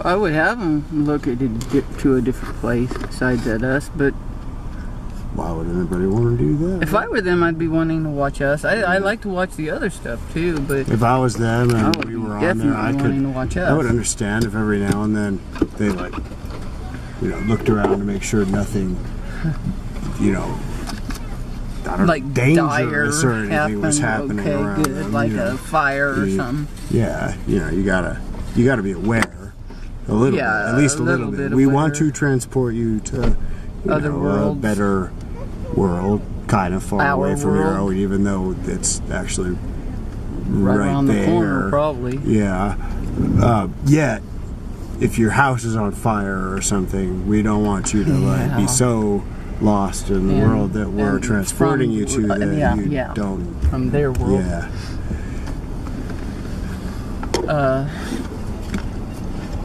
I would have them look at it to a different place besides at us, but why would anybody want to do that? if I were them, I'd be wanting to watch us. I like to watch the other stuff too, but if I was them and we were on there, I would understand if every now and then they like, you know, looked around to make sure nothing, you know, I don't like know, dangerous or anything was happening okay, around good, them, like you know, a fire or something. Yeah, you know, you gotta be aware a little bit, at least a little bit. We want to transport you to other worlds, a better world, kind of far away from your own, even though it's actually right around there. The corner, probably. Yeah. Yet, if your house is on fire or something, we don't want you to like be so lost in the world that we're transporting you to that you don't from their world. Yeah.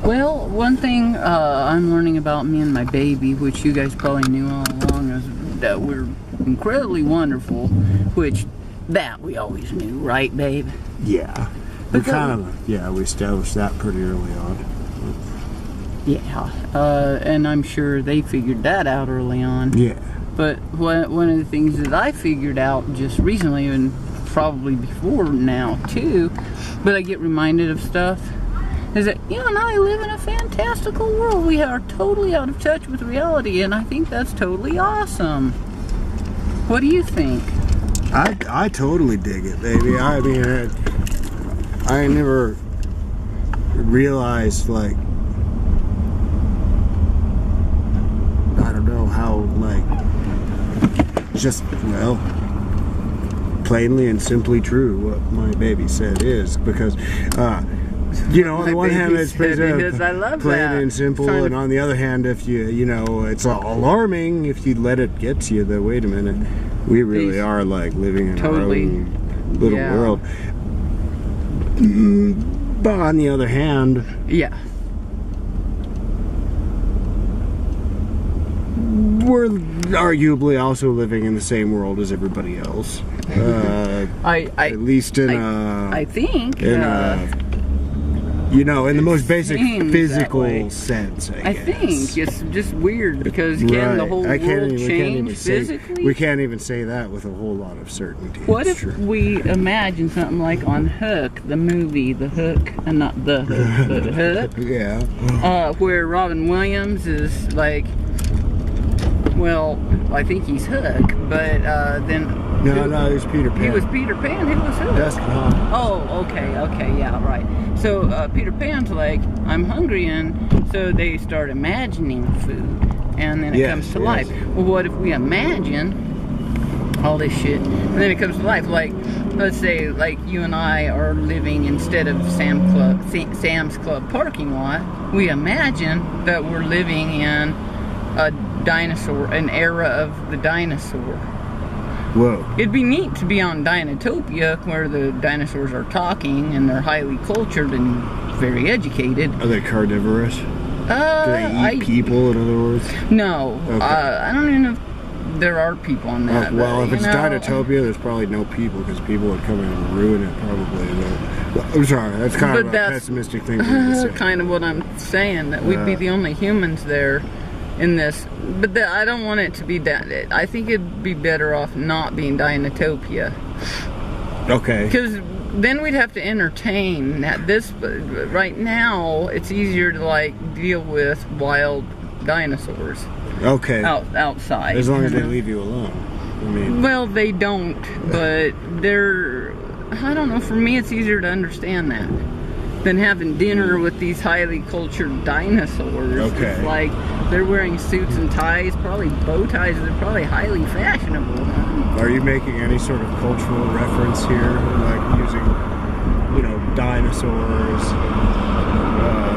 Well, one thing I'm learning about me and my baby, which you guys probably knew all along, is that we're incredibly wonderful, which that we always knew, right, babe? Yeah. We established that pretty early on. Yeah, and I'm sure they figured that out early on. Yeah. But one of the things that I figured out just recently, and probably before now too, but I get reminded of stuff, is that you and I live in a fantastical world. We are totally out of touch with reality, and I think that's totally awesome. What do you think? I totally dig it, baby. I mean, I never realized, like, I don't know how, like, just, well, plainly and simply true what my baby said is, because you know, on the one hand it's plain and simple, and on the other hand, if you know, it's alarming if you let it get to you that, wait a minute, we really are like living in our own little world. But on the other hand, we're arguably also living in the same world as everybody else. At least in I think you know, in the most basic physical sense, I guess. think it's just weird because can the whole world change physically? We can't even say that with a whole lot of certainty. What if we imagine something like on Hook, the movie, The Hook, and not The Hook, but Hook? Yeah. Where Robin Williams is like, well, I think he's Hook, but then... No, he was Peter Pan. He was Peter Pan, who was Hook? That's Oh, okay, yeah, right. So Peter Pan's like, I'm hungry, and so they start imagining food, and then it comes to life. Well, what if we imagine all this shit, and then it comes to life? Like, let's say, like you and I are living instead of Sam's Club parking lot. We imagine that we're living in a dinosaur, an era of the dinosaur. Whoa. It'd be neat to be on Dinotopia, where the dinosaurs are talking and they're highly cultured and very educated. Are they carnivorous? Do they eat people, in other words? No. Okay. I don't even know if there are people on that. Well, if it's Dinotopia, there's probably no people, because people would come in and ruin it, probably. But, I'm sorry, that's kind of a pessimistic thing to say. Kind of what I'm saying, that we'd be the only humans there in this, but I don't want it to be that. I think it'd be better off not being Dinotopia. Okay. Because then we'd have to entertain this. Right now, it's easier to like deal with wild dinosaurs. Okay. Outside. As long as they leave you alone. I mean. Well, they don't, but they're. I don't know. For me, it's easier to understand that than having dinner with these highly cultured dinosaurs. Okay. It's like they're wearing suits and ties, probably bow ties. They're probably highly fashionable. Are you making any sort of cultural reference here, like using, you know, dinosaurs,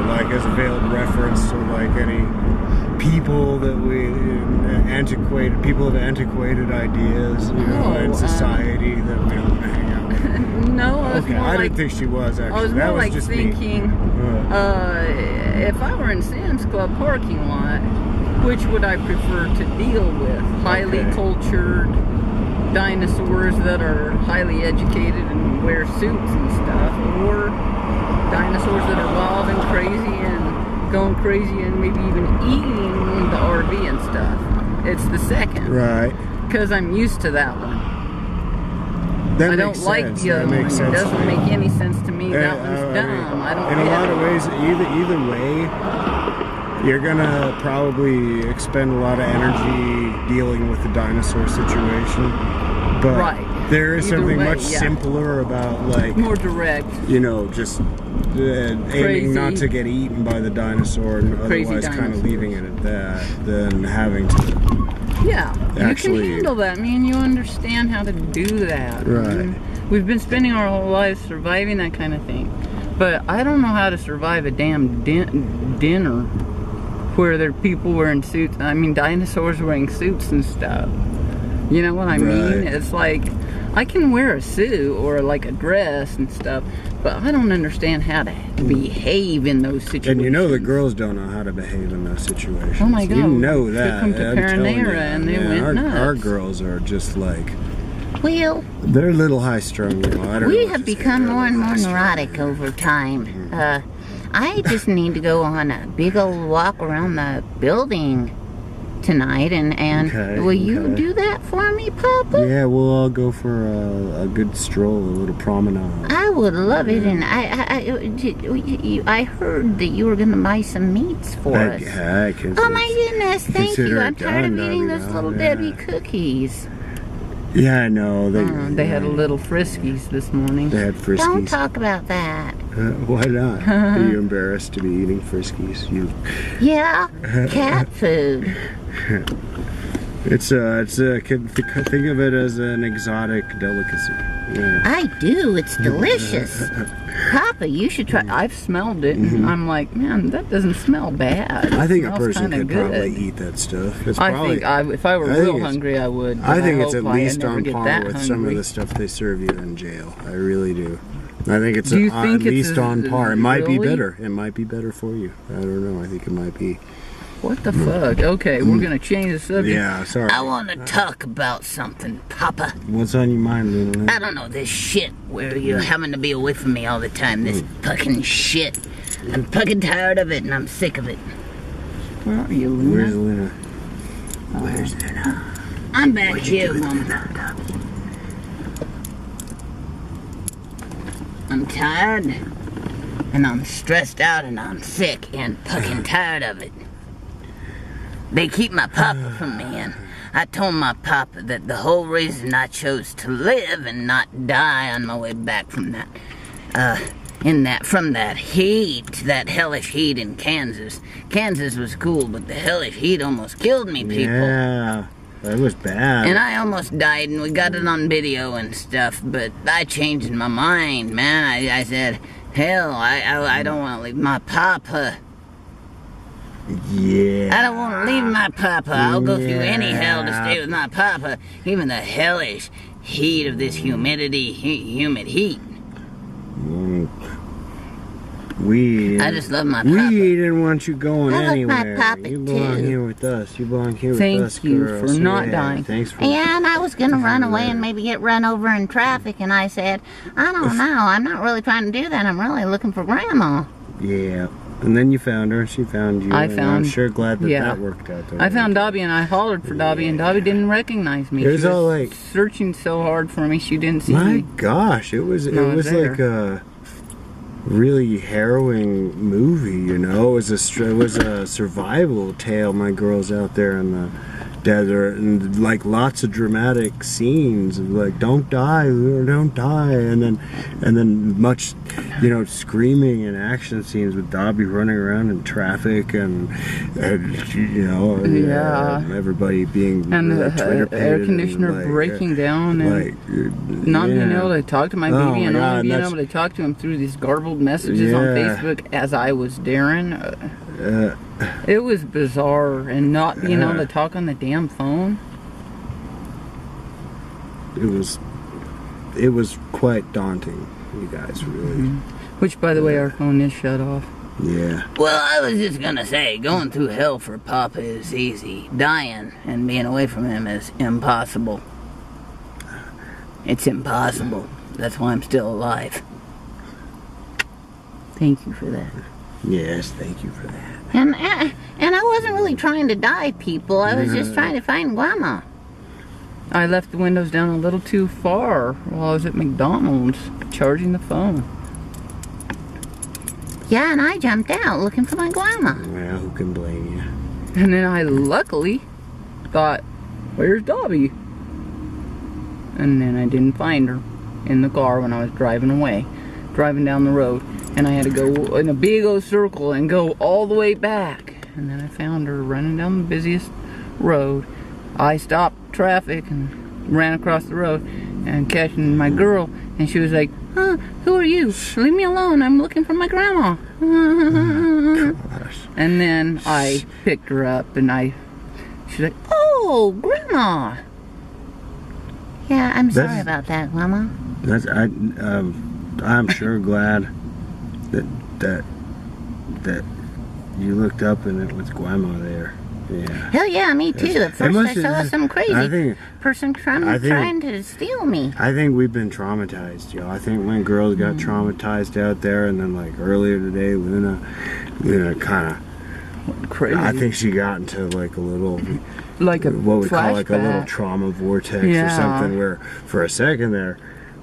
like as a veiled reference to like any people that people of antiquated ideas, you know, in society that we don't want to hang out with? No, I didn't think she was actually. I was more like just thinking, if I were in Sam's Club parking lot, which would I prefer to deal with? Highly cultured dinosaurs that are highly educated and wear suits and stuff, or dinosaurs that are wild and crazy and going crazy and maybe even eating the RV and stuff. It's the second. Right. Because I'm used to that one. That I don't makes like sense. the other That one. makes It sense doesn't to me. make any sense to me. That one's dumb. I don't In a lot of ways, either way, you're gonna probably expend a lot of energy dealing with the dinosaur situation. But right. there is Either something way, much simpler about, like, more direct. you know, just aiming not to get eaten by the dinosaur and otherwise kind of leaving it at that than having to. Yeah, actually, you can handle that. I mean, you understand how to do that. Right. I mean, we've been spending our whole lives surviving that kind of thing. But I don't know how to survive a damn dinner where there are people wearing suits. I mean, dinosaurs wearing suits and stuff. You know what I mean? It's like, I can wear a suit or like a dress and stuff, but I don't understand how to behave in those situations. And you know the girls don't know how to behave in those situations. Oh my God. You know that. Took them to Paranera and they went nuts. Our girls are just like, Well, they're a little high strung, you know. I don't we know have become more and more neurotic over time. I just need to go on a big old walk around the building tonight, and will you do that for me, Papa? Yeah, we'll all go for a good stroll, a little promenade. I would love it, and I heard that you were going to buy some meats for us. Yeah, oh my goodness, thank you. I'm tired of done, eating those little Debbie cookies. Yeah, I know. They had a little Friskies this morning. They had Friskies. Don't talk about that. Why not? Are you embarrassed to be eating Friskies? Yeah, cat food. Think of it as an exotic delicacy. Yeah. I do. It's delicious. Papa, you should try. I've smelled it, and I'm like, man, that doesn't smell bad. I think a It smells person kinda could good. probably eat that stuff. It's I probably, think if I were real hungry, I would. I think it's hope at I least never on get par that with some of hungry. the stuff they serve you in jail. I really do. I think it's Do you at think it's least on par. It might be really? better. It might be better for you. I don't know. I think it might be. What the fuck? Okay, we're gonna change the subject. Yeah, sorry. I want to talk about something, Papa. What's on your mind, little? I don't know, this shit where you're having to be away from me all the time. This fucking shit. I'm fucking tired of it and I'm sick of it. Where are you, Luna? Where's Luna? Where's Luna? I'm back here, Mom. I'm tired, and I'm stressed out, and I'm sick and fucking tired of it. They keep my papa from me, and I told my papa that the whole reason I chose to live and not die on my way back from that, from that heat, that hellish heat in Kansas. Kansas was cool, but the hellish heat almost killed me, people. Yeah, that was bad. And I almost died, and we got it on video and stuff, but I changed my mind, man. I said, hell, I don't want to leave my papa. Yeah. I don't want to leave my papa. I'll go through any hell to stay with my papa. Even the hellish heat of this humid heat. I just love my papa. We didn't want you going I love my anywhere. papa, You belong too. here with us. You belong here with Thank us, you girls. for not dying. Thanks for. And I was going to run away and maybe get run over in traffic, and I said, I don't know. I'm not really trying to do that. I'm really looking for Grandma. Yeah. And then you found her, she found you. I'm sure glad that that worked out. I found Dobby and I hollered for Dobby, and Dobby didn't recognize me. It was she was all like searching so hard for me, she didn't see me. My gosh, it was like a really harrowing movie, you know. It was a survival tale. My girls out there in the desert, and like lots of dramatic scenes of like don't die, and then much, you know, screaming and action scenes with Dobby running around in traffic and you know, everybody being and the Twitter air conditioner and, breaking down and not being able to talk to my baby and only being able to talk to him through these garbled messages on Facebook as I was Darrin. It was bizarre, and not being able to talk on the damn phone. It was quite daunting, you guys, really. Which, by the way, our phone is shut off. Yeah. Well, I was just gonna say, going through hell for Papa is easy. Dying and being away from him is impossible. It's impossible. That's why I'm still alive. Thank you for that. Yes, thank you for that. And I wasn't really trying to die, people. I was just trying to find Grandma. I left the windows down a little too far while I was at McDonald's charging the phone. Yeah, and I jumped out looking for my Grandma. Well, who can blame you? And then I luckily thought, where's Dobby? And then I didn't find her in the car when I was driving away, driving down the road. And I had to go in a big old circle and go all the way back. And then I found her running down the busiest road. I stopped traffic and ran across the road and catching my girl. And she was like, huh, who are you? Leave me alone. I'm looking for my Grandma. Gosh. And then I picked her up and she's like, oh, Grandma. Yeah, I'm sorry about that, Grandma. I'm sure glad that you looked up and it was Grandma there. Yeah. Hell yeah, me too. At first I saw some crazy person trying to steal me. I think we've been traumatized, yo. I think when girls got traumatized out there, and then like earlier today, Luna kind of crazy. I think she got into like a little, like a what we call like a little flashback. trauma vortex or something, where for a second there,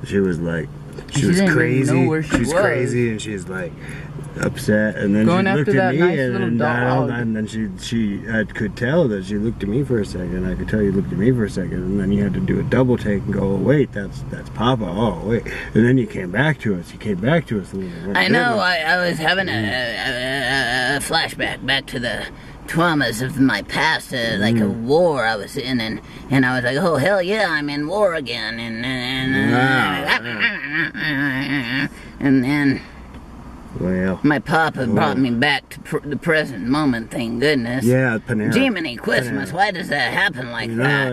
she was like, she was didn't crazy. even know where she was. Crazy, and she's like upset, and then Going she looked after at that me, nice and, little and, dog. and then I could tell that she looked at me for a second. I could tell you looked at me for a second, and then you had to do a double take and go, oh wait, that's Papa. Oh wait, and then you came back to us. You came back to us a little bit. I know. I was having a flashback back to the traumas of my past, like a war I was in, and I was like, oh hell yeah, I'm in war again, and then. Well, My papa brought me back to the present moment, thank goodness. yeah, Panera. Jiminy Christmas, why does that happen like that?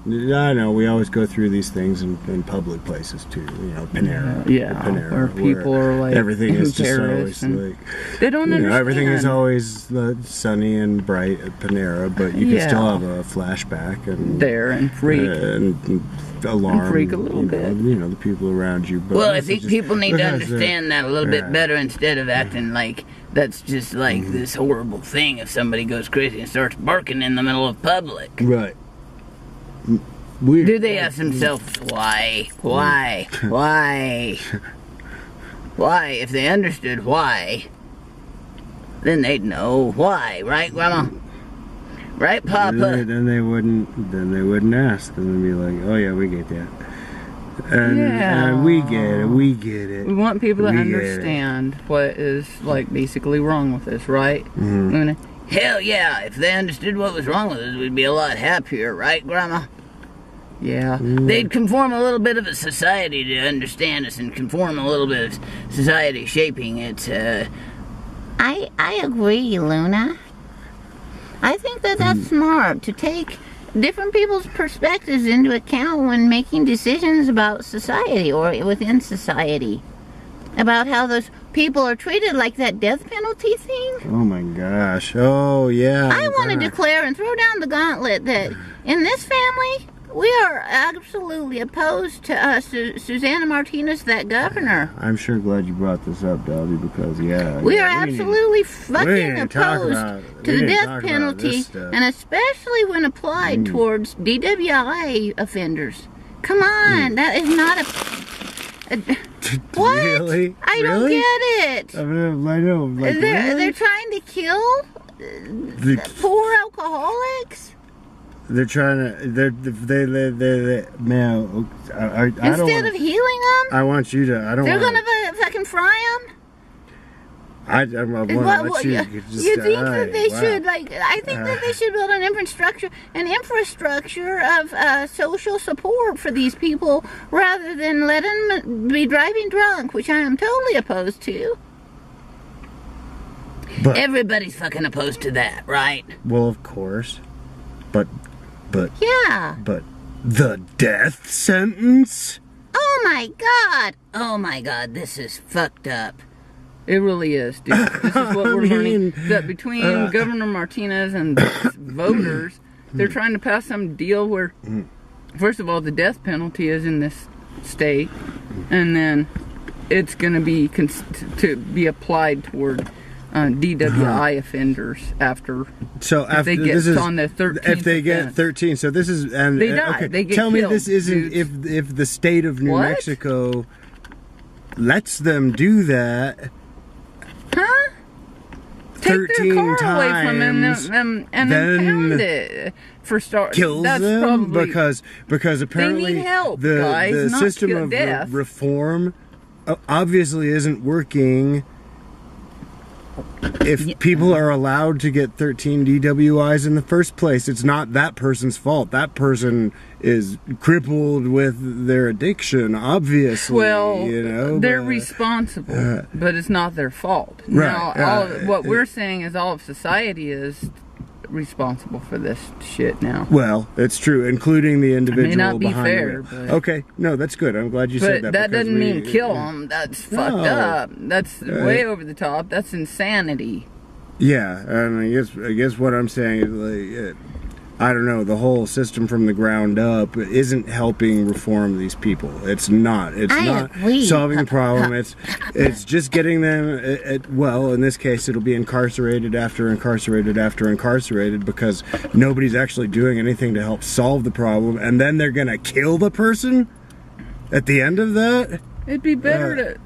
I know we always go through these things in public places too. Panera. Yeah, Panera, where people are like everything is just embarrassed always and like they don't understand. everything is always sunny and bright at Panera, but you can still Yeah. have a flashback and there and freak. and alarm. freak a little bit. The people around you. But Well, I also think just people need to because, understand that a little bit yeah. better instead of acting like that's just like this horrible thing if somebody goes crazy and starts barking in the middle of public. Right. Weird. Do they ask themselves why? Why? If they understood why, then they'd know why, right, Grandma? Right, Papa? Then they wouldn't ask. Then they'd be like, oh yeah, we get that. And we get it. We want people to We get it. understand what is like basically wrong with us, right? Mhm. Hell yeah, if they understood what was wrong with us, we'd be a lot happier, right, Grandma? Yeah. They'd conform a little bit of a society to understand us and conform a little bit of society shaping it. I agree, Luna. I think that's smart to take different people's perspectives into account when making decisions about society or within society. About how those people are treated, like that death penalty thing. Oh my gosh. Oh yeah. I want to declare and throw down the gauntlet that in this family, we are absolutely opposed to Susanna Martinez, that governor. I'm sure glad you brought this up, Dobby, because We are absolutely fucking opposed to the death penalty, and especially when applied towards DWI offenders. Come on, that is not a what? Really? I don't get it. I know. Like, They're trying to kill poor alcoholics. They're trying to. They man. I Instead don't. of healing them, I want you to. I don't. they're want gonna fucking fry them. I want to let you. Just, You think that they wow. should, like, I think that they should build an infrastructure of social support for these people rather than let them be driving drunk, which I am totally opposed to. But Everybody's fucking opposed to that, right? well, of course, but Yeah. the death sentence. Oh my god, this is fucked up. It really is, dude. This is what we're learning. That between Governor Martinez and the voters, they're trying to pass some deal where, first of all, the death penalty is in this state, and then it's going to be to be applied toward DWI offenders after. So if after they get this is on the 13th if they get offense. 13, so this is and They die. Okay, They get tell me killed, this isn't dudes. if the state of New What? Mexico lets them do that. Huh? Take their car away from times, them and then pound it for start. Kills That's them probably because apparently need help, the guys, not system kill of death. reform obviously isn't working. If people are allowed to get 13 DWIs in the first place, it's not that person's fault. That person is crippled with their addiction, obviously. Well, you know, they're but, responsible, but it's not their fault. Right, Now, what we're saying is all of society is responsible for this shit now. well, it's true, including the individual not be behind fair, the wheel. but- Okay, no, that's good. I'm glad you said But that. that because doesn't we- mean kill them. That's fucked up. That's way over the top. That's insanity. Yeah, and I guess what I'm saying is like, I don't know, the whole system from the ground up isn't helping reform these people. It's not. It's I not agree. solving the problem. It's just getting them. Well, in this case, it'll be incarcerated after incarcerated after incarcerated because nobody's actually doing anything to help solve the problem, and then they're gonna kill the person at the end of that. It'd be better to.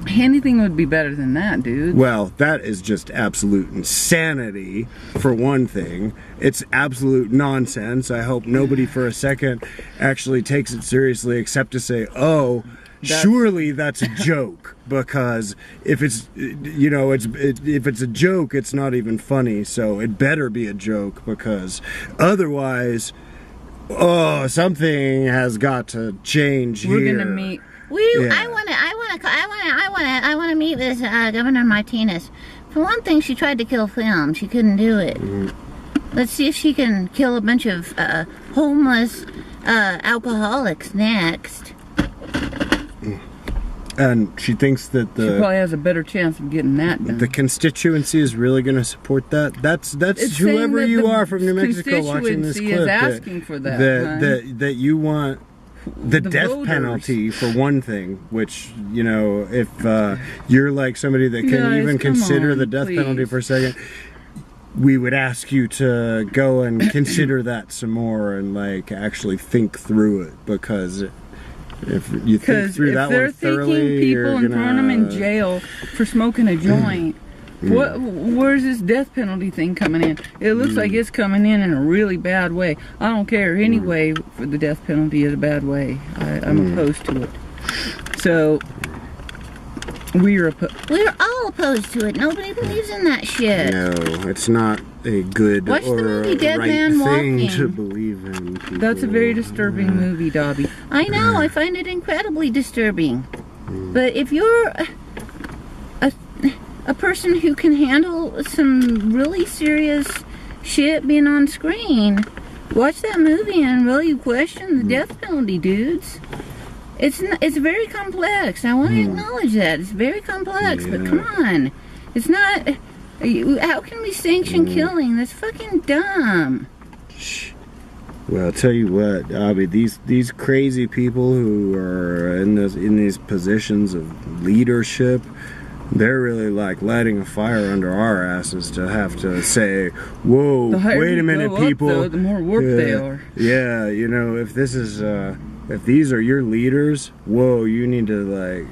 Anything would be better than that, dude. Well, that is just absolute insanity, for one thing. It's absolute nonsense. I hope nobody for a second actually takes it seriously, except to say, oh, surely that's a joke. Because if it's, you know, if it's a joke, it's not even funny. So it better be a joke, because otherwise, oh, something has got to change here. We're gonna meet. Yeah. I want to meet this Governor Martinez. For one thing, she tried to kill film. She couldn't do it. Let's see if she can kill a bunch of homeless alcoholics next. And she thinks that She probably has a better chance of getting that done. the constituency is really going to support that. That's It's whoever saying that you the are from New Mexico watching this constituency clip. is asking for that, that you want the death voters. penalty for one thing. Which, you know, if you're like somebody that can Guys, even come consider on, the death penalty please. for a second, we would ask you to go and consider that some more and like actually think through it, because if you think Because through if that they're one thoroughly, thinking you're people and throwing them in jail for smoking a joint, where's this death penalty thing coming in? It looks like it's coming in a really bad way. I don't care anyway. For the death penalty is a bad way. I'm opposed to it. So we're all opposed to it. Nobody believes in that shit. No, it's not a good Watch the or movie a Dead right Man thing Walking. to believe in. People. That's a very disturbing movie, Dobby. I know. I find it incredibly disturbing. But if you're a person who can handle some really serious shit being on screen, watch that movie and really question the death penalty, dudes. It's very complex. I want to acknowledge that. It's very complex, but come on. It's not... How can we sanction killing? That's fucking dumb. Well, I'll tell you what, Abby, these crazy people who are in these positions of leadership, they're really like lighting a fire under our asses to have to say, whoa, The higher wait a you minute, go up, people. though, the more warped they are. Yeah, you know, if this is, if these are your leaders, whoa, you need to like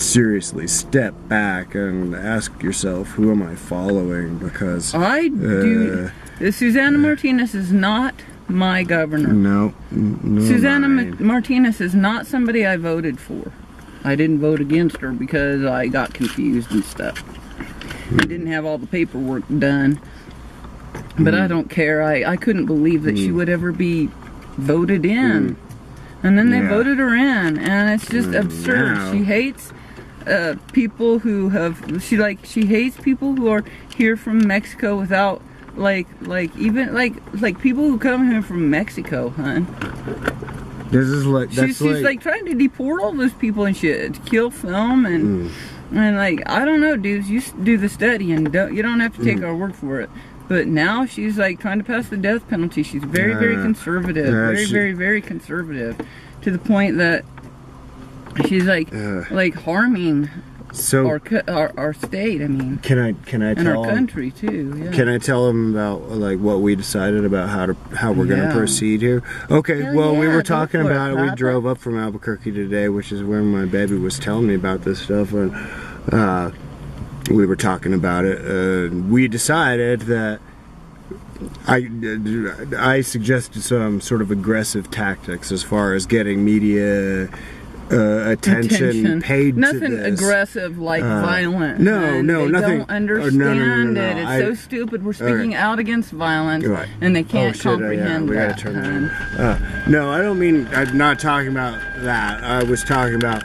seriously step back and ask yourself, who am I following? Because I do... Susanna Martinez is not my governor. no, Susanna Martinez is not somebody I voted for. I didn't vote against her because I got confused and stuff. I didn't have all the paperwork done. But I don't care. I couldn't believe that she would ever be voted in. And then they voted her in, and it's just absurd. Wow. She hates people who have... She hates people who are here from Mexico without... Like people who come here from Mexico, hun. This is like She's like trying to deport all those people and shit, to kill film and like, I don't know, dudes. You do the study and you don't have to take our word for it. But now she's like trying to pass the death penalty. She's very, very conservative, very conservative, to the point that She's like harming So our state. I mean, can I and tell our country too. Yeah. Can I tell him about like what we decided about how we're going to proceed here? Okay. Hell well, we yeah, were go talking for it, about it. We Papa. drove up from Albuquerque today, which is where my baby was telling me about this stuff, and we were talking about it. We decided that I suggested some sort of aggressive tactics as far as getting media attention paid nothing to this. aggressive like violent. No, and no, they nothing. Don't understand no. it. It's so stupid. We're speaking out against violence, Right. and they can't comprehend we that. gotta turn it on. No, I don't mean. I'm not talking about that. I was talking about.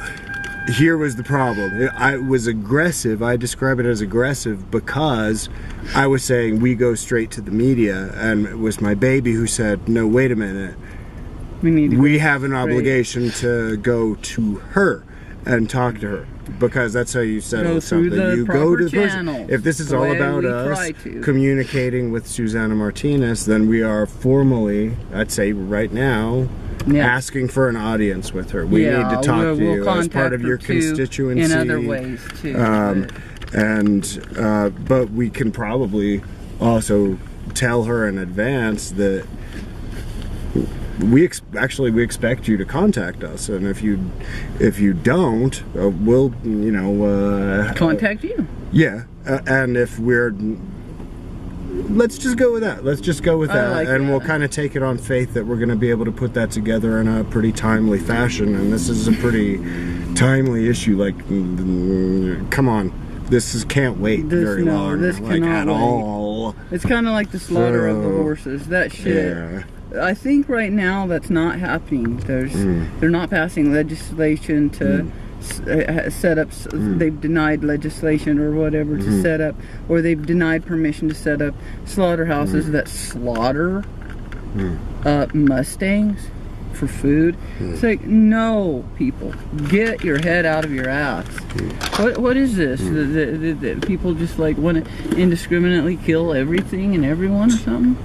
Here was the problem. I was aggressive. I describe it as aggressive because I was saying we go straight to the media, and it was my baby who said, "No, wait a minute. We have an obligation to go to her and talk to her because that's how you settle something. You go to the person. If this is all about us communicating with Susana Martinez, then we are formally, I'd say right now, asking for an audience with her. We need to talk to you as part of your constituency. In other ways too. But we can probably also tell her in advance that we expect you to contact us, and if you don't, we'll contact you. Yeah, and if we're let's just go with that. Let's just go with that, and we'll kind of take it on faith that we're going to be able to put that together in a pretty timely fashion. And this is a pretty timely issue. Like, come on. Can't wait very long. This like at wait. All. It's kind of like the slaughter of the horses. That shit. Yeah. I think right now that's not happening. They're not passing legislation to set up. They've denied legislation or whatever to set up, or they've denied permission to set up slaughterhouses that slaughter Mustangs for food. It's like, no, people, get your head out of your ass. What is this? The people just like want to indiscriminately kill everything and everyone or something?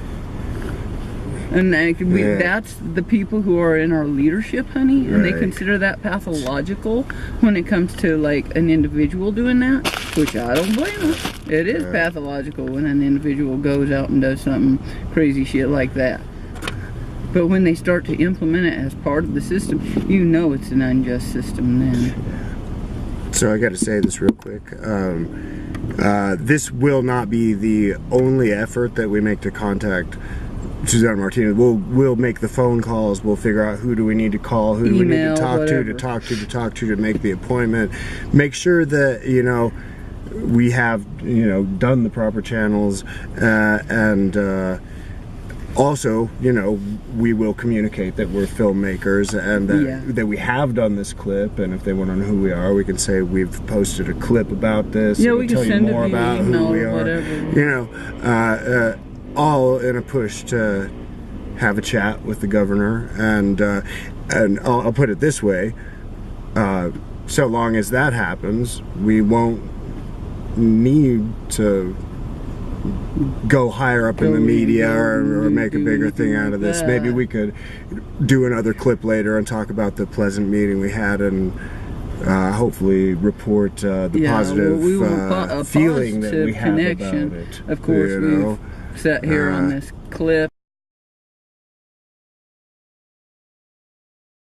And that's the people who are in our leadership, honey, and they consider that pathological when it comes to like an individual doing that, which I don't blame them. It is pathological when an individual goes out and does something crazy shit like that. But when they start to implement it as part of the system, you know it's an unjust system then. So I got to say this real quick. This will not be the only effort that we make to contact Susana Martinez. We'll make the phone calls. We'll figure out who do we need to call, who do we need to talk to make the appointment. Make sure that we have done the proper channels, and also we will communicate that we're filmmakers and that we have done this clip. And if they want to know who we are, we can say we've posted a clip about this. Yeah, we can tell send you more about who we are. Whatever. All in a push to have a chat with the governor, and I'll put it this way: so long as that happens, we won't need to go higher up in the media or make a bigger thing out of this. Maybe we could do another clip later and talk about the pleasant meeting we had, and hopefully report the positive feeling that we have about it. Of course, we've sat here on this clip.